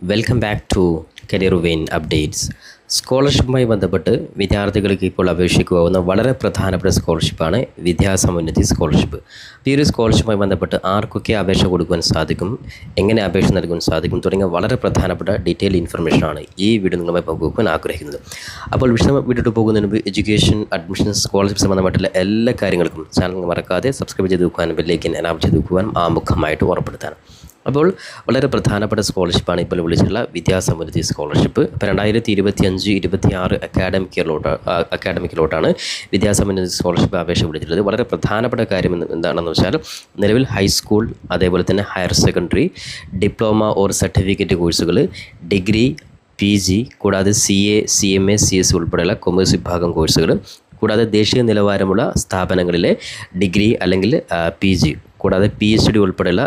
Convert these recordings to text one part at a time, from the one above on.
Welcome back to career vein updates. സ്കോളർഷിപ്പുമായി ബന്ധപ്പെട്ട് വിദ്യാർത്ഥികൾക്ക് ഇപ്പോൾ അപേക്ഷിക്കാവുന്ന വളരെ പ്രധാനപ്പെട്ട സ്കോളർഷിപ്പാണ് വിദ്യാസമുന്നതി സ്കോളർഷിപ്പ്. ഈ ഒരു സ്കോളർഷിപ്പുമായി ബന്ധപ്പെട്ട് ആർക്കൊക്കെ അപേക്ഷ കൊടുക്കുവാൻ സാധിക്കും, എങ്ങനെ അപേക്ഷ നൽകുവാൻ സാധിക്കും തുടങ്ങിയ വളരെ പ്രധാനപ്പെട്ട ഡീറ്റെയിൽ ഇൻഫർമേഷനാണ് ഈ വീഡിയോ നിങ്ങളുമായി പങ്കുവെക്കുവാൻ ആഗ്രഹിക്കുന്നത്. അപ്പോൾ വിഷയം വിട്ടിട്ട് പോകുന്നതിന് മുമ്പ് എഡ്യൂക്കേഷൻ, അഡ്മിഷൻ, സ്കോളർഷിപ്പ് സംബന്ധമായിട്ടുള്ള എല്ലാ കാര്യങ്ങൾക്കും ചാനൽ മറക്കാതെ സബ്സ്ക്രൈബ് ചെയ്ത് വെക്കുവാനും ബെല്ലൈക്കൻ എനാബിൾ ചെയ്ത് വെക്കുവാനും ആമുഖമായിട്ട് ഉറപ്പെടുത്താൻ. അപ്പോൾ വളരെ പ്രധാനപ്പെട്ട സ്കോളർഷിപ്പാണ് ഇപ്പോൾ വിളിച്ചിട്ടുള്ള വിദ്യാസമുന്നതി സ്കോളർഷിപ്പ്. ഇപ്പോൾ 2025-26 അക്കാഡമിക്കിലോട്ടാണ് വിദ്യാസമുന്നതി സ്കോളർഷിപ്പ് അപേക്ഷ വിളിച്ചിട്ടുള്ളത്. വളരെ പ്രധാനപ്പെട്ട കാര്യം എന്താണെന്ന് വെച്ചാൽ നിലവിൽ ഹൈസ്കൂൾ, അതേപോലെ തന്നെ higher secondary, diploma or certificate കോഴ്സുകൾ, ഡിഗ്രി, PG, കൂടാതെ CA, CMA, CS ഉൾപ്പെടെയുള്ള കൊമേഴ്സ് വിഭാഗം കോഴ്സുകൾ, കൂടാതെ ദേശീയ നിലവാരമുള്ള സ്ഥാപനങ്ങളിലെ ഡിഗ്രി അല്ലെങ്കിൽ PG, കൂടാതെ PhD ഉൾപ്പെടെയുള്ള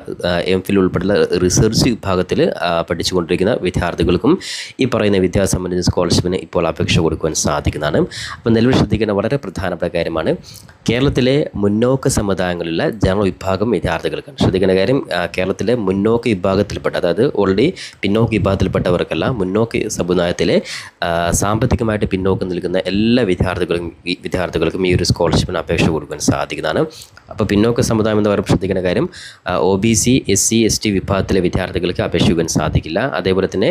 MPhil ഉൾപ്പെടെയുള്ള റിസർച്ച് വിഭാഗത്തിൽ പഠിച്ചുകൊണ്ടിരിക്കുന്ന വിദ്യാർത്ഥികൾക്കും ഈ പറയുന്ന വിദ്യാസമുന്നതി സ്കോളർഷിപ്പിന് ഇപ്പോൾ അപേക്ഷ കൊടുക്കുവാൻ സാധിക്കുന്നതാണ്. അപ്പോൾ നിലവിൽ ശ്രദ്ധിക്കേണ്ട വളരെ പ്രധാനപ്പെട്ട കാര്യമാണ് കേരളത്തിലെ മുന്നോക്ക സമുദായങ്ങളിലുള്ള ജനറൽ വിഭാഗം വിദ്യാർത്ഥികൾക്കാണ്. ശ്രദ്ധിക്കേണ്ട കാര്യം, കേരളത്തിലെ മുന്നോക്ക വിഭാഗത്തിൽപ്പെട്ട, അതായത് ഓൾറെഡി പിന്നോക്ക വിഭാഗത്തിൽപ്പെട്ടവർക്കല്ല, മുന്നോക്ക സമുദായത്തിലെ സാമ്പത്തികമായിട്ട് പിന്നോക്കം നിൽക്കുന്ന എല്ലാ വിദ്യാർത്ഥികൾക്കും ഈ ഒരു സ്കോളർഷിപ്പിന് അപേക്ഷ കൊടുക്കാൻ സാധിക്കുന്നതാണ്. അപ്പോൾ പിന്നോക്ക സമുദായം എന്ന് പറയുമ്പോൾ ശ്രദ്ധിക്കേണ്ട കാര്യം, OBC, SC, ST വിഭാഗത്തിലെ വിദ്യാർത്ഥികൾക്ക് അപേക്ഷിക്കാൻ സാധിക്കില്ല. അതേപോലെ തന്നെ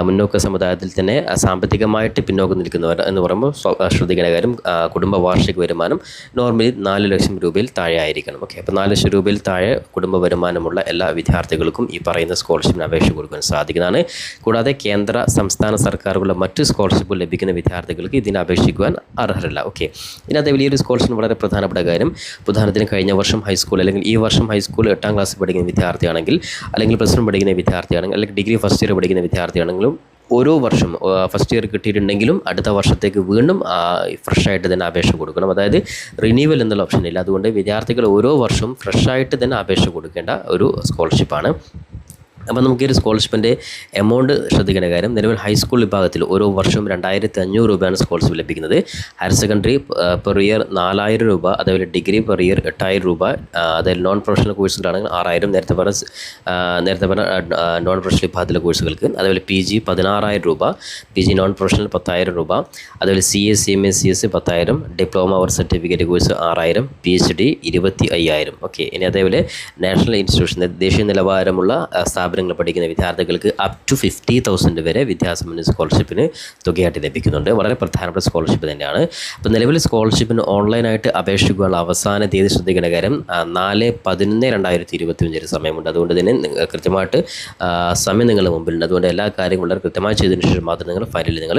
മുന്നോക്ക സമുദായത്തിൽ തന്നെ സാമ്പത്തികമായിട്ട് പിന്നോക്കം നിൽക്കുന്നവർ എന്ന് പറയുമ്പോൾ ശ്രദ്ധിക്കേണ്ട കാര്യം, കുടുംബ വാർഷിക വരുമാനം നോർമലി 4 ലക്ഷം രൂപയിൽ താഴെ ആയിരിക്കണം. ഓക്കെ, അപ്പോൾ 4 ലക്ഷം രൂപയിൽ താഴെ കുടുംബ വരുമാനമുള്ള എല്ലാ വിദ്യാർത്ഥികൾക്കും ഈ പറയുന്ന സ്കോളർഷിപ്പിന് അപേക്ഷ കൊടുക്കാൻ സാധിക്കുന്നതാണ്. കൂടാതെ കേന്ദ്ര, സംസ്ഥാന സർക്കാരുകളുടെ മറ്റ് സ്കോളർഷിപ്പുകൾ ലഭിക്കുന്ന വിദ്യാർത്ഥികൾക്ക് ഇതിന് അപേക്ഷിക്കുവാൻ അർഹരല്ല. ഓക്കെ, ഇതിനകത്ത് വലിയൊരു സ്കോളർഷിപ്പ് വളരെ പ്രധാനപ്പെട്ട കാര്യം, ഉദാഹരണത്തിന് കഴിഞ്ഞ വർഷം ഹൈസ്കൂൾ അല്ലെങ്കിൽ ഈ വർഷം ഹൈസ്കൂൾ 8ാം ക്ലാസ്സിൽ പഠിക്കുന്ന വിദ്യാർത്ഥിയാണെങ്കിൽ, അല്ലെങ്കിൽ പ്ലസ് 1 പഠിക്കുന്ന വിദ്യാർത്ഥിയാണെങ്കിൽ, അല്ലെങ്കിൽ ഡിഗ്രി ഫസ്റ്റ് ഇയർ പഠിക്കുന്ന വിദ്യാർത്ഥിയാണെങ്കിലും ഓരോ വർഷം ഫസ്റ്റ് ഇയർ കിട്ടിയിട്ടുണ്ടെങ്കിലും അടുത്ത വർഷത്തേക്ക് വീണ്ടും ഫ്രഷായിട്ട് തന്നെ അപേക്ഷ കൊടുക്കണം. അതായത് റിന്യൂവൽ എന്നുള്ള ഓപ്ഷൻ ഇല്ല. അതുകൊണ്ട് വിദ്യാർത്ഥികൾ ഓരോ വർഷവും ഫ്രഷായിട്ട് തന്നെ അപേക്ഷ കൊടുക്കേണ്ട ഒരു സ്കോളർഷിപ്പാണ്. അപ്പോൾ നമുക്ക് ഈ ഒരു സ്കോളർഷിപ്പിൻ്റെ എമൗണ്ട് ശ്രദ്ധിക്കേണ്ട കാര്യം, നിലവിൽ ഹൈസ്കൂൾ വിഭാഗത്തിൽ ഓരോ വർഷവും 2500 രൂപയാണ് സ്കോളർഷിപ്പ് ലഭിക്കുന്നത്. ഹയർ സെക്കൻഡറി പെർ ഇയർ 4000 രൂപ, അതേപോലെ ഡിഗ്രി പെർ ഇയർ 8000 രൂപ, അതായത് നോൺ പ്രൊഫഷണൽ കോഴ്സുകളാണെങ്കിൽ 6000, നേരത്തെ പറഞ്ഞ നോൺ പ്രൊഫഷണൽ വിഭാഗത്തിലെ കോഴ്സുകൾക്ക്. അതേപോലെ PG 16000 രൂപ, PG നോൺ പ്രൊഫഷണൽ 10000 രൂപ, അതേപോലെ CA, CMA, CS 10000, diploma or certificate course 6000, PhD 25000. Okay, ഇനി അതേപോലെ നാഷണൽ ഇൻസ്റ്റിറ്റ്യൂഷൻ, ദേശീയ നിലവാരമുള്ള സ്ഥാപനങ്ങൾ പഠിക്കുന്ന വിദ്യാർത്ഥികൾക്ക് അപ് ടു 50,000 വരെ വിദ്യാസമുന്നതി സ്കോളർഷിപ്പിന് തുകയായിട്ട് ലഭിക്കുന്നുണ്ട്. വളരെ പ്രധാനപ്പെട്ട സ്കോളർഷിപ്പ് തന്നെയാണ്. അപ്പോൾ നിലവിൽ സ്കോളർഷിപ്പിന് ഓൺലൈനായിട്ട് അപേക്ഷിക്കാനുള്ള അവസാന തീയതി ശ്രദ്ധിക്കേണ്ട കാര്യം 4/11/2025 സമയമുണ്ട്. അതുകൊണ്ട് തന്നെ കൃത്യമായിട്ട് സമയം നിങ്ങളുടെ മുമ്പിലുണ്ട്. അതുകൊണ്ട് എല്ലാ കാര്യങ്ങളും വളരെ കൃത്യമായി ചെയ്തതിനു ശേഷം മാത്രം നിങ്ങൾ ഫയലിൽ നിങ്ങൾ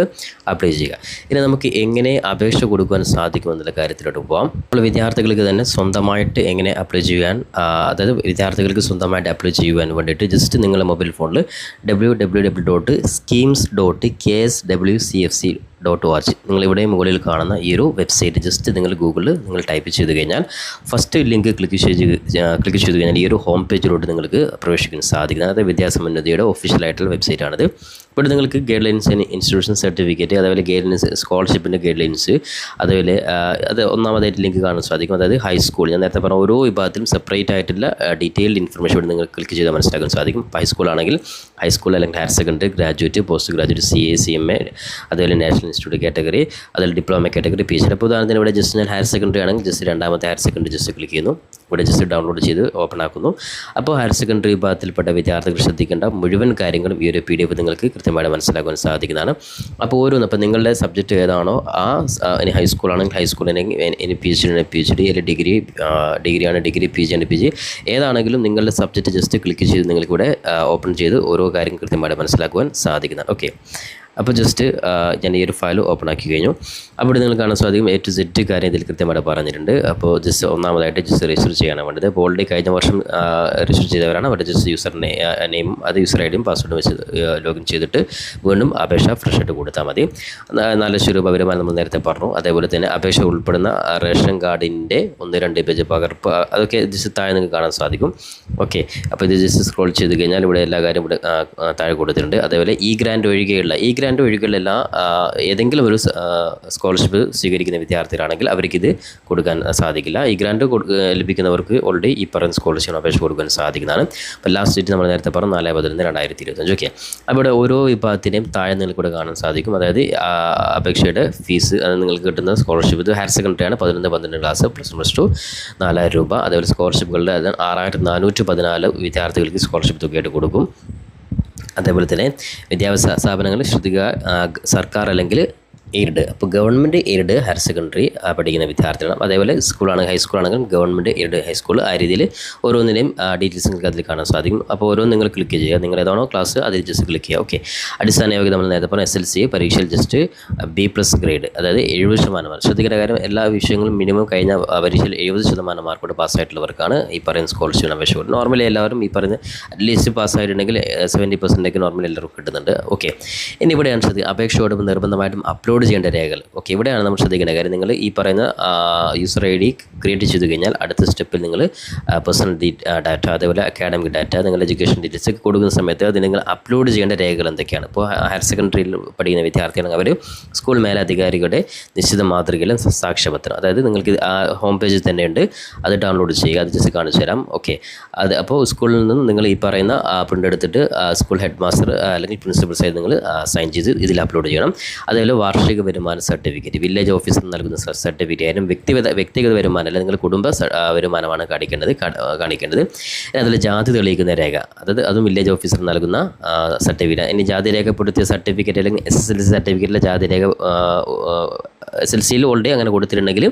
അപ്ലൈ ചെയ്യുക. ഇനി നമുക്ക് എങ്ങനെ അപേക്ഷ കൊടുക്കുവാൻ സാധിക്കുമെന്നുള്ള കാര്യത്തിലോട്ട് പോകാം. അപ്പോൾ വിദ്യാർത്ഥികൾക്ക് തന്നെ സ്വന്തമായിട്ട് എങ്ങനെ അപ്ലൈ ചെയ്യാൻ, അതായത് വിദ്യാർത്ഥികൾക്ക് സ്വന്തമായിട്ട് അപ്ലൈ ചെയ്യുവാൻ വേണ്ടിയിട്ട് ജസ്റ്റ് നിങ്ങളുടെ മൊബൈൽ ഫോണിൽ www.schemes.kswcfc.org നിങ്ങളിവിടെ മുകളിൽ കാണുന്ന ഈ ഒരു വെബ്സൈറ്റ് ജസ്റ്റ് നിങ്ങൾ ഗൂഗിളിൽ നിങ്ങൾ ടൈപ്പ് ചെയ്ത് കഴിഞ്ഞാൽ ഫസ്റ്റ് ലിങ്ക് ക്ലിക്ക് ചെയ്ത് കഴിഞ്ഞാൽ ഈ ഒരു ഹോം പേജിലോട്ട് നിങ്ങൾക്ക് പ്രവേശിക്കാൻ സാധിക്കുന്നത്. അതായത് വിദ്യാസമുന്നതിയുടെ ഒഫീഷ്യലായിട്ടുള്ള വെബ്സൈറ്റാണിത്. ഇവിടെ നിങ്ങൾക്ക് guide lines and institution certificate, അതേപോലെ ഗൈഡ് ലൈൻസ്, സ്കോളർഷിപ്പിൻ്റെ ഗൈഡ് ലൈൻസ്, അതേപോലെ അത് ഒന്നാമതായിട്ട് ലിങ്ക് കാണാൻ സാധിക്കും. അതായത് ഹൈസ്കൂൾ, ഞാൻ നേരത്തെ പറഞ്ഞ ഓരോ വിഭാഗത്തിലും സെപ്പറേറ്റ് ആയിട്ടുള്ള ഡീറ്റെയിൽഡ് ഇൻഫർമേഷൻ ഇവിടെ നിങ്ങൾക്ക് ക്ലിക്ക് ചെയ്താൽ മനസ്സിലാക്കാൻ സാധിക്കും. ഹൈസ്കൂൾ ആണെങ്കിൽ ഹൈസ്കൂൾ, അല്ലെങ്കിൽ higher secondary, graduate, post graduate, CA, CMA, അതേപോലെ നാഷണൽ ഇൻസ്റ്റിറ്റ്യൂട്ട് കാറ്റഗറി, അതിൽ ഡിപ്ലോമ കാറ്റഗറി, PhD. അപ്പോൾ ഉദാഹരണത്തിന് ഇവിടെ ജസ്റ്റ് ഞാൻ ഹയർ സെക്കൻഡറി ആണെങ്കിൽ ജസ്റ്റ് രണ്ടാമത്തെ ഹയർ സെക്കൻഡറി ജസ്റ്റ് ക്ലിക്ക് ചെയ്യുന്നു. ഇവിടെ ജസ്റ്റ് ഡൗൺലോഡ് ചെയ്ത് ഓപ്പൺ ആക്കുന്നു. അപ്പോൾ ഹയർ സെക്കൻഡറി വിഭാഗത്തിൽപ്പെട്ട വിദ്യാർത്ഥികൾ ശ്രദ്ധിക്കേണ്ട മുഴുവൻ കാര്യങ്ങളും ഈ ഒരു PDF നിങ്ങൾക്ക് കൃത്യമായിട്ട് മനസ്സിലാക്കാൻ സാധിക്കുന്നതാണ്. അപ്പോൾ ഓരോന്ന്, അപ്പോൾ നിങ്ങളുടെ സബ്ജക്റ്റ് ഏതാണോ ഇനി ഹൈസ്കൂൾ ആണെങ്കിൽ ഹൈസ്കൂൾ, ഇനി PhD ആണെങ്കിൽ PhD, അല്ലെങ്കിൽ ഡിഗ്രി ആണ് ഡിഗ്രി, PG ആണ് PG, ഏതാണെങ്കിലും നിങ്ങളുടെ സബ്ജക്റ്റ് ജസ്റ്റ് ക്ലിക്ക് ചെയ്ത് നിങ്ങൾക്കിവിടെ ഓപ്പൺ ചെയ്ത് ഓരോ കാര്യം കൃത്യമായിട്ട് മനസ്സിലാക്കുവാൻ സാധിക്കുന്നതാണ്. ഓക്കെ, അപ്പോൾ ജസ്റ്റ് ഞാൻ ഈ ഒരു ഫയൽ ഓപ്പൺ ആക്കി കഴിഞ്ഞു. അവിടെ നിങ്ങൾ കാണാൻ സാധിക്കും A to Z കാര്യം ഇതിൽ കൃത്യമായിട്ട് പറഞ്ഞിട്ടുണ്ട്. അപ്പോൾ ജസ്റ്റ് ഒന്നാമതായിട്ട് ജസ്റ്റ് രജിസ്റ്റർ ചെയ്യാനാണ് വേണ്ടത്. അപ്പോൾ ഓൾറെഡി കഴിഞ്ഞ വർഷം രജിസ്റ്റർ ചെയ്തവരാണ് അവരുടെ ജസ്റ്റ് യൂസർ നെയിമും അത് യൂസർ IDയും പാസ്വേഡും വെച്ച് ലോഗിൻ ചെയ്തിട്ട് വീണ്ടും അപേക്ഷ ഫ്രഷ് ആയിട്ട് കൊടുത്താൽ മതി. 4 ലക്ഷം രൂപ വരുമാനം നമ്മൾ നേരത്തെ പറഞ്ഞു. അതേപോലെ തന്നെ അപേക്ഷ ഉൾപ്പെടുന്ന റേഷൻ കാർഡിൻ്റെ 1-2 പേജ് പകർപ്പ്, അതൊക്കെ ജസ്റ്റ് താഴെ നിങ്ങൾക്ക് കാണാൻ സാധിക്കും. ഓക്കെ, അപ്പോൾ ഇത് ജസ്റ്റ് സ്ക്രോൾ ചെയ്ത് കഴിഞ്ഞാൽ ഇവിടെ എല്ലാ കാര്യം ഇവിടെ താഴെ കൊടുത്തിട്ടുണ്ട്. അതേപോലെ ഗ്രാൻഡ് ഒഴികെയുള്ള ഗ്രാൻഡ് ഒഴികെയുള്ള ഏതെങ്കിലും ഒരു സ്കോളർഷിപ്പ് സ്വീകരിക്കുന്ന വിദ്യാർത്ഥികളാണെങ്കിൽ അവർക്കിത് കൊടുക്കാൻ സാധിക്കില്ല. ഈ ഗ്രാൻഡ് ലഭിക്കുന്നവർക്ക് ഓൾറെഡി ഈ പറയുന്ന സ്കോളർഷിപ്പിന് അപേക്ഷ കൊടുക്കാൻ സാധിക്കുന്നതാണ്. അപ്പോൾ ലാസ്റ്റ് ഡേറ്റ് നമ്മൾ നേരത്തെ പറഞ്ഞു 4/11/2025. ഓക്കെ, അവിടെ ഓരോ വിഭാഗത്തിൻ്റെയും താഴെ നിങ്ങൾക്ക് ഇവിടെ കാണാൻ സാധിക്കും. അതായത് അപേക്ഷയുടെ ഫീസ്, അത് നിങ്ങൾക്ക് കിട്ടുന്ന സ്കോളർഷിപ്പ്, ഇത് ഹയർ സെക്കൻഡറിയാണ് 11-12 ക്ലാസ് +1 +2 4000 രൂപ. അതേപോലെ സ്കോളർഷിപ്പുകളുടെ 6414 വിദ്യാർത്ഥികൾക്ക് സ്കോളർഷിപ്പ് തുകയായിട്ട് കൊടുക്കും. അതേപോലെ തന്നെ വിദ്യാഭ്യാസ സ്ഥാപനങ്ങൾ ശ്രദ്ധിക്കുക, സർക്കാർ അല്ലെങ്കിൽ എയ്ഡ്. അപ്പോൾ ഗവൺമെൻറ് എയ്ഡ് ഹയർ സെക്കൻഡറി പഠിക്കുന്ന വിദ്യാർത്ഥികളാണ്. അതേപോലെ സ്കൂളാണെങ്കിൽ ഹൈസ്കൂളാണെങ്കിൽ ഗവൺമെൻറ് എയ്ഡ് ഹൈസ്കൂൾ. ആ രീതിയിൽ ഓരോന്നിൻ്റെയും ഡീറ്റെയിൽസ് നിങ്ങൾക്ക് അതിൽ കാണാൻ സാധിക്കും. അപ്പോൾ ഓരോന്ന് നിങ്ങൾ ക്ലിക്ക് ചെയ്യുക, നിങ്ങൾ ഏതാണോ ക്ലാസ് അതിൽ ജസ്റ്റ് ക്ലിക്ക് ചെയ്യുക. ഓക്കെ, അടിസ്ഥാന യോഗ്യത നമ്മൾ നേരത്തെ പറഞ്ഞ SLC പരീക്ഷയിൽ ജസ്റ്റ് B+ ഗ്രേഡ്, അതായത് 70%. ശ്രദ്ധിക്കേണ്ട കാര്യം, എല്ലാ വിഷയങ്ങളും മിനിമം കഴിഞ്ഞ പരീക്ഷയിൽ 70% മാർക്കോട് പാസ്സായിട്ടുള്ളവർക്കാണ് ഈ പറയുന്ന സ്കോളർഷിപ്പിന് അപേക്ഷ കൊടുക്കുന്നത്. നോർമലി എല്ലാവരും ഈ പറയുന്ന അറ്റ്ലീസ്റ്റ് പാസ്സായിട്ടുണ്ടെങ്കിൽ 70% നോർമലി എല്ലാവർക്കും കിട്ടുന്നുണ്ട്. ഓക്കെ, ഇനി ഇവിടെയാണ് ശ്രദ്ധിക്കുക, അപേക്ഷയോടൊപ്പം നിർബന്ധമായിട്ടും അപ്ലോഡ് ചെയ്യേണ്ട രേഖകൾ. ഓക്കെ, ഇവിടെയാണ് നമ്മൾ ശ്രദ്ധിക്കേണ്ട കാര്യം. നിങ്ങൾ ഈ പറയുന്ന യൂസർ ID ക്രിയേറ്റ് ചെയ്ത് കഴിഞ്ഞാൽ അടുത്ത സ്റ്റെപ്പിൽ നിങ്ങൾ പേഴ്സണൽ ഡാറ്റ, അതേപോലെ അക്കാഡമിക് ഡാറ്റ, നിങ്ങളുടെ എഡ്യൂക്കേഷൻ ഡീറ്റെയിൽസ് ഒക്കെ കൊടുക്കുന്ന സമയത്ത് അത് നിങ്ങൾ അപ്ലോഡ് ചെയ്യേണ്ട രേഖകൾ എന്തൊക്കെയാണ്? ഇപ്പോൾ ഹയർ സെക്കൻഡറിയിൽ പഠിക്കുന്ന വിദ്യാർത്ഥികളാണെങ്കിൽ അവർ സ്കൂൾ മേലധികാരികളുടെ നിശ്ചിത മാതൃകയിലും സാക്ഷ്യപത്രം, അതായത് നിങ്ങൾക്ക് ഹോം പേജിൽ തന്നെയുണ്ട്, അത് ഡൗൺലോഡ് ചെയ്യുക. അത് ജസ്റ്റ് കാണിച്ചു തരാം. ഓക്കെ, അത് അപ്പോൾ സ്കൂളിൽ നിന്ന് നിങ്ങൾ ഈ പറയുന്ന പ്രിൻ്റ് എടുത്തിട്ട് സ്കൂൾ ഹെഡ് മാസ്റ്റർ അല്ലെങ്കിൽ പ്രിൻസിപ്പൽ സൈഡ് നിങ്ങൾ സൈൻ ചെയ്ത് ഇതിൽ അപ്ലോഡ് ചെയ്യണം. അതേപോലെ വാർഷിക വരുമാന സർട്ടിഫിക്കറ്റ്, വില്ലേജ് ഓഫീസർ നൽകുന്ന സർട്ടിഫിക്കറ്റ് ആയാലും വ്യക്തിഗത വരുമാനം അല്ല, നിങ്ങൾ കുടുംബ വരുമാനമാണ് കാണിക്കേണ്ടത്. അതിൽ ജാതി തെളിയിക്കുന്ന രേഖ, അതായത് അതും വില്ലേജ് ഓഫീസർ നൽകുന്ന സർട്ടിഫിക്കറ്റ്. ഇനി ജാതി രേഖപ്പെടുത്തിയ സർട്ടിഫിക്കറ്റ് അല്ലെങ്കിൽ SSLC സർട്ടിഫിക്കറ്റിലെ ജാതി രേഖ SLCയിൽ ഓൾറെഡി അങ്ങനെ കൊടുത്തിട്ടുണ്ടെങ്കിൽ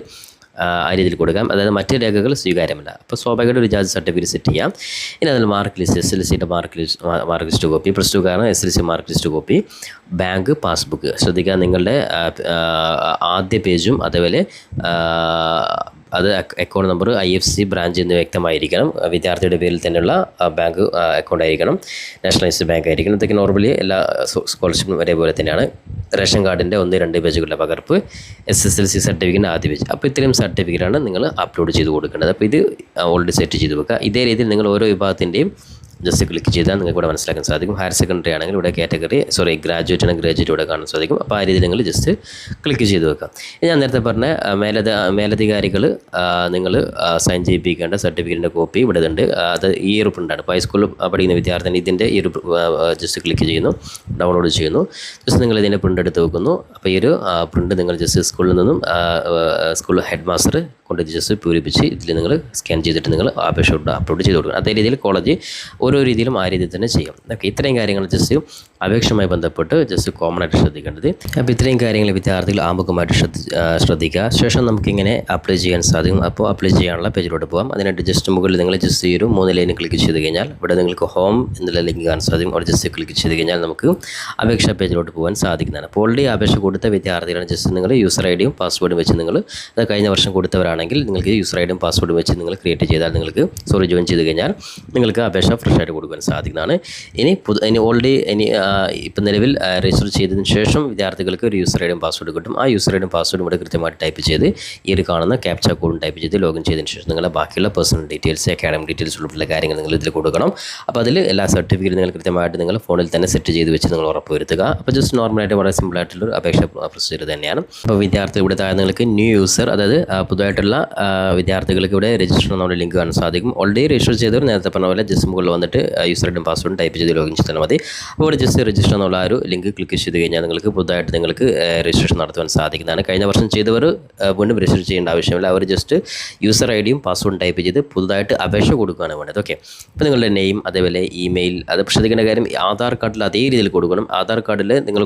ആ രീതിയിൽ കൊടുക്കാം. അതായത് മറ്റ് രേഖകൾ സ്വീകാര്യമല്ല. അപ്പോൾ സ്വാഭാവികമായിട്ട് ഒരു ജാതി സർട്ടിഫിക്കറ്റ് സെറ്റ് ചെയ്യാം. ഇനി അതിൽ മാർക്ക് ലിസ്റ്റ്, SLCയുടെ മാർക്ക് ലിസ്റ്റ് കോപ്പി, +2 കാരണം SLC mark list copy, bank passbook. ശ്രദ്ധിക്കുക, നിങ്ങളുടെ ആദ്യ പേജും അതേപോലെ അത് അക്കൗണ്ട് നമ്പർ, IFSC ബ്രാഞ്ച് എന്നിവ വ്യക്തമായിരിക്കണം. വിദ്യാർത്ഥിയുടെ പേരിൽ തന്നെയുള്ള ബാങ്ക് അക്കൗണ്ട് ആയിരിക്കണം, നാഷണലൈസ്ഡ് ബാങ്ക് ആയിരിക്കണം. ഇതൊക്കെ നോർമലി എല്ലാ സ്കോളർഷിപ്പും ഒരേപോലെ തന്നെയാണ്. റേഷൻ കാർഡിൻ്റെ 1-2 പേജുകളുടെ പകർപ്പ്, SSLC സർട്ടിഫിക്കറ്റിൻ്റെ ആദ്യ പേജ്. അപ്പോൾ ഇത്രയും സർട്ടിഫിക്കറ്റാണ് നിങ്ങൾ അപ്ലോഡ് ചെയ്ത് കൊടുക്കേണ്ടത്. അപ്പോൾ ഇത് ഓൾറെഡി സെറ്റ് ചെയ്ത് വെക്കുക. ഇതേ രീതിയിൽ നിങ്ങൾ ഓരോ വിഭാഗത്തിൻ്റെയും ജസ്റ്റ് ക്ലിക്ക് ചെയ്താൽ നിങ്ങൾക്ക് ഇവിടെ മനസ്സിലാക്കാൻ സാധിക്കും. ഹയർ സെക്കൻഡറി ആണെങ്കിൽ ഇവിടെ ഗ്രാജുവേറ്റ് ആണെങ്കിൽ ഗ്രാജുവേറ്റ് ഇവിടെ കാണാൻ സാധിക്കും. അപ്പോൾ ആ രീതിയിൽ നിങ്ങൾ ജസ്റ്റ് ക്ലിക്ക് ചെയ്ത് വെക്കാം. ഞാൻ നേരത്തെ പറഞ്ഞ മേലധികാരികൾ നിങ്ങൾ സൈൻ ചെയ്യിപ്പിക്കേണ്ട സർട്ടിഫിക്കറ്റിൻ്റെ കോപ്പി ഇവിടെ ഉണ്ട്. അത് ഈ ഒരു പ്രിൻ്റാണ്. ഇപ്പോൾ ഹൈസ്കൂളിൽ പഠിക്കുന്ന വിദ്യാർത്ഥിനി ഇതിൻ്റെ ഈ ഒരു ജസ്റ്റ് ക്ലിക്ക് ചെയ്യുന്നു, ഡൗൺലോഡ് ചെയ്യുന്നു. ജസ്റ്റ് നിങ്ങൾ ഇതിൻ്റെ പ്രിൻ്റ് എടുത്ത് വെക്കുന്നു. അപ്പോൾ ഈ ഒരു പ്രിൻ്റ് നിങ്ങൾ ജസ്റ്റ് സ്കൂളിൽ നിന്നും സ്കൂൾ ഹെഡ് മാസ്റ്റർ കൊണ്ട് ജസ്റ്റ് പൂരിപ്പിച്ച് ഇതിൽ നിങ്ങൾ സ്കാൻ ചെയ്തിട്ട് നിങ്ങൾ അപേക്ഷ അപ്ലോഡ് ചെയ്ത് കൊടുക്കണം. അതേ രീതിയിൽ കോളേജ് ഓരോ രീതിയിലും ആ രീതിയിൽ തന്നെ ചെയ്യാം. ഓക്കെ, ഇത്രയും കാര്യങ്ങൾ ജസ്റ്റ് അപേക്ഷയുമായി ബന്ധപ്പെട്ട് ജസ്റ്റ് കോമൺ ആയിട്ട് ശ്രദ്ധിക്കേണ്ടത്. അപ്പോൾ ഇത്രയും കാര്യങ്ങൾ വിദ്യാർത്ഥികൾ ആമുഖമായിട്ട് ശ്രദ്ധിക്കുക. ശേഷം നമുക്കിങ്ങനെ അപ്ലൈ ചെയ്യാൻ സാധിക്കും. അപ്പോൾ അപ്ലൈ ചെയ്യാനുള്ള പേജിലോട്ട് പോകാം. അതിനായിട്ട് ജസ്റ്റ് മുകളിൽ നിങ്ങൾ ജസ്റ്റ് ഈ ഒരു 3 ലൈൻ ക്ലിക്ക് ചെയ്ത് കഴിഞ്ഞാൽ ഇവിടെ നിങ്ങൾക്ക് ഹോം എന്നുള്ള ലിങ്ക് കാണാൻ സാധിക്കും. അവിടെ ജസ്റ്റ് ക്ലിക്ക് ചെയ്ത് കഴിഞ്ഞാൽ നമുക്ക് അപേക്ഷാ പേജിലോട്ട് പോകാൻ സാധിക്കുന്നതാണ്. അപ്പോൾ ഓൾറെഡി അപേക്ഷ കൊടുത്ത വിദ്യാർത്ഥികളാണ് ജസ്റ്റ് നിങ്ങൾ യൂസർ IDയും പാസ്വേഡും വെച്ച് നിങ്ങൾ അത് കഴിഞ്ഞ വർഷം കൊടുത്തവരാണെങ്കിൽ നിങ്ങൾക്ക് യൂസർ IDയും പാസ്വേഡും വെച്ച് നിങ്ങൾ ക്രിയേറ്റ് ചെയ്താൽ നിങ്ങൾക്ക് ജോയിൻ ചെയ്ത് കഴിഞ്ഞാൽ നിങ്ങൾക്ക് അപേക്ഷ ഫ്രഷ് ആയിട്ട് കൊടുക്കാൻ സാധിക്കുന്നതാണ്. ഇനി ഓൾറെഡി ഇപ്പം നിലവിൽ രജിസ്റ്റർ ചെയ്തതിന് ശേഷം വിദ്യാർത്ഥികൾക്ക് ഒരു യൂസർ IDയും പാസ്വേഡ് കിട്ടും. ആ യൂസർ IDയും പാസ്വേഡും ഇവിടെ കൃത്യമായിട്ട് ടൈപ്പ് ചെയ്ത് ഈ ഒരു കാണുന്ന ക്യാപ്ച കോഡും ടൈപ്പ് ചെയ്ത് ലോഗിൻ ചെയ്തതിന് ശേഷം നിങ്ങളുടെ ബാക്കിയുള്ള പേഴ്സണൽ ഡീറ്റെയിൽസ്, അക്കാഡമിക് ഡീറ്റെയിൽസ് ഉൾപ്പെടെ കാര്യങ്ങൾ നിങ്ങൾ ഇതിൽ കൊടുക്കണം. അപ്പോൾ അതിൽ എല്ലാ സർട്ടിഫിക്കറ്റും നിങ്ങൾ കൃത്യമായിട്ട് നിങ്ങൾ ഫോണിൽ തന്നെ സെറ്റ് ചെയ്ത് വെച്ച് നിങ്ങൾ ഉറപ്പ് വരുത്തുക. അപ്പോൾ ജസ്റ്റ് നോർമലായിട്ട് വളരെ സിമ്പിളായിട്ടുള്ളൊരു അപേക്ഷ പ്രൊസീജിയർ തന്നെയാണ്. അപ്പോൾ വിദ്യാർത്ഥി ഇവിടെ താഴെ നിങ്ങൾക്ക് ന്യൂ യൂസർ, അതായത് പുതുതായിട്ടുള്ള വിദ്യാർത്ഥികൾക്ക് ഇവിടെ രജിസ്റ്റർ എന്നുള്ള ലിങ്ക് കാണാൻ സാധിക്കും. ഓൾറെഡി രജിസ്റ്റർ ചെയ്തവർ നേരത്തെ പറഞ്ഞ പോലെ ജസ്റ്റ് മുകളിൽ വന്നിട്ട് യൂസർ IDയും പാസ്വേഡും ടൈപ്പ് ചെയ്ത് ലോഗിൻ ചെയ്താൽ മതി. അപ്പോൾ ഇവിടെ ജസ്റ്റ് രജിസ്റ്റർ എന്നുള്ള ആ ഒരു ലിങ്ക് ക്ലിക്ക് ചെയ്ത് കഴിഞ്ഞാൽ നിങ്ങൾക്ക് പുതുതായിട്ട് നിങ്ങൾക്ക് രജിസ്ട്രേഷൻ നടത്തുവാൻ സാധിക്കുന്നതാണ്. കഴിഞ്ഞ വർഷം ചെയ്തവർ വീണ്ടും രജിസ്റ്റർ ചെയ്യേണ്ട ആവശ്യമില്ല. അവർ ജസ്റ്റ് യൂസർ IDയും പാസ്വേഡും ടൈപ്പ് ചെയ്ത് പുതുതായിട്ട് അപേക്ഷ കൊടുക്കുകയാണ് വേണ്ടത്. ഓക്കെ, അപ്പോൾ നിങ്ങളുടെ നെയിം, അതേപോലെ ഇമെയിൽ, അത് ശ്രദ്ധിക്കേണ്ട കാര്യം ആധാർ കാർഡിൽ അതേ രീതിയിൽ കൊടുക്കണം. ആധാർ കാർഡിൽ നിങ്ങൾ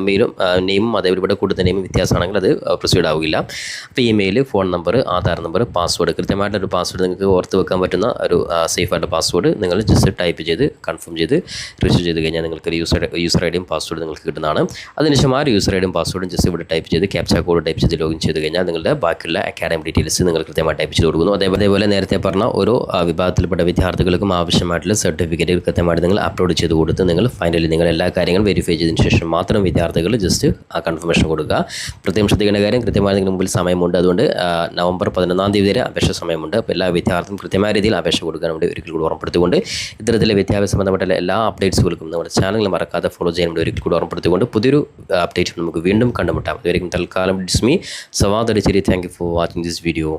മെയിലും നെയിമും അതേപോലെ ഇവിടെ കൊടുത്ത നെയിമും വ്യത്യാസമാണെങ്കിൽ അത് പ്രൊസീഡ് ആവില്ല. അപ്പോൾ email, phone number, Aadhaar number, password, കൃത്യമായിട്ടൊരു പാസ്വേഡ് നിങ്ങൾക്ക് ഓർത്ത് വെക്കാൻ പറ്റുന്ന ഒരു സേഫായിട്ട് പാസ്വേഡ് നിങ്ങൾ ജസ്റ്റ് ടൈപ്പ് ചെയ്ത് കൺഫേം ചെയ്ത് രജിസ്റ്റർ ചെയ്ത് കഴിഞ്ഞാൽ നിങ്ങൾക്ക് യൂസർ IDയും പാസ്വേഡ് നിങ്ങൾക്ക് കിട്ടുന്നതാണ്. അതിനുശേഷം ആ യൂസർ IDയും പാസ്വേഡും ജസ്റ്റ് ഇവിടെ ടൈപ്പ് ചെയ്ത് ക്യാപ്ച കോഡ് ടൈപ്പ് ചെയ്ത് ലോഗിൻ ചെയ്ത് കഴിഞ്ഞാൽ നിങ്ങളുടെ ബാക്കിയുള്ള അക്കാഡമിക് ഡീറ്റെയിൽസ് നിങ്ങൾ കൃത്യമായി ടൈപ്പ് ചെയ്ത് കൊടുക്കുന്നു. അതേപോലെ നേരത്തെ പറഞ്ഞ ഓരോ വിഭാഗത്തിൽപ്പെട്ട വിദ്യാർത്ഥികൾക്കും ആവശ്യമായിട്ടുള്ള സർട്ടിഫിക്കറ്റ് കൃത്യമായിട്ട് നിങ്ങൾ അപ്ലോഡ് ചെയ്ത് കൊടുത്ത് നിങ്ങൾ ഫൈനലി നിങ്ങൾ എല്ലാ കാര്യങ്ങളും വെരിഫൈ ചെയ്തതിന് ശേഷം മാത്രം വിദ്യാർത്ഥികൾ ജസ്റ്റ് ആ കൺഫർമേഷൻ കൊടുക്കുക. പ്രത്യേകം ശ്രദ്ധിക്കേണ്ട കാര്യം, കൃത്യമായി നിങ്ങളുടെ മുമ്പിൽ സമയമുണ്ട്. അതുകൊണ്ട് നവംബർ 11 തീയതി വരെ അപേക്ഷ സമയമുണ്ട്. അപ്പോൾ എല്ലാ വിദ്യാർത്ഥികളും കൃത്യമായ രീതിയിൽ അപേക്ഷ കൊടുക്കാൻ വേണ്ടി ഒരിക്കൽ കൂടി ഓർമ്മപ്പെടുത്തിക്കൊണ്ട് ഇത്തരത്തിലെ വിദ്യാഭ്യാസ സംബന്ധപ്പെട്ട എല്ലാ അപ്ഡേറ്റ്സുകൾക്കും നമ്മുടെ ചാനൽ മറക്കാതെ ഫോളോ ചെയ്യാൻ വേണ്ടി ഒരിക്കൽ കൂടി ഓർമ്മപ്പെടുത്തിക്കൊണ്ട് പുതിയൊരു അപ്ഡേറ്റ് നമുക്ക് വീണ്ടും കണ്ടുമുട്ടാം. അതുവരെയും തൽക്കാലം it's me Sawad Adicheri. Thank you for watching this video.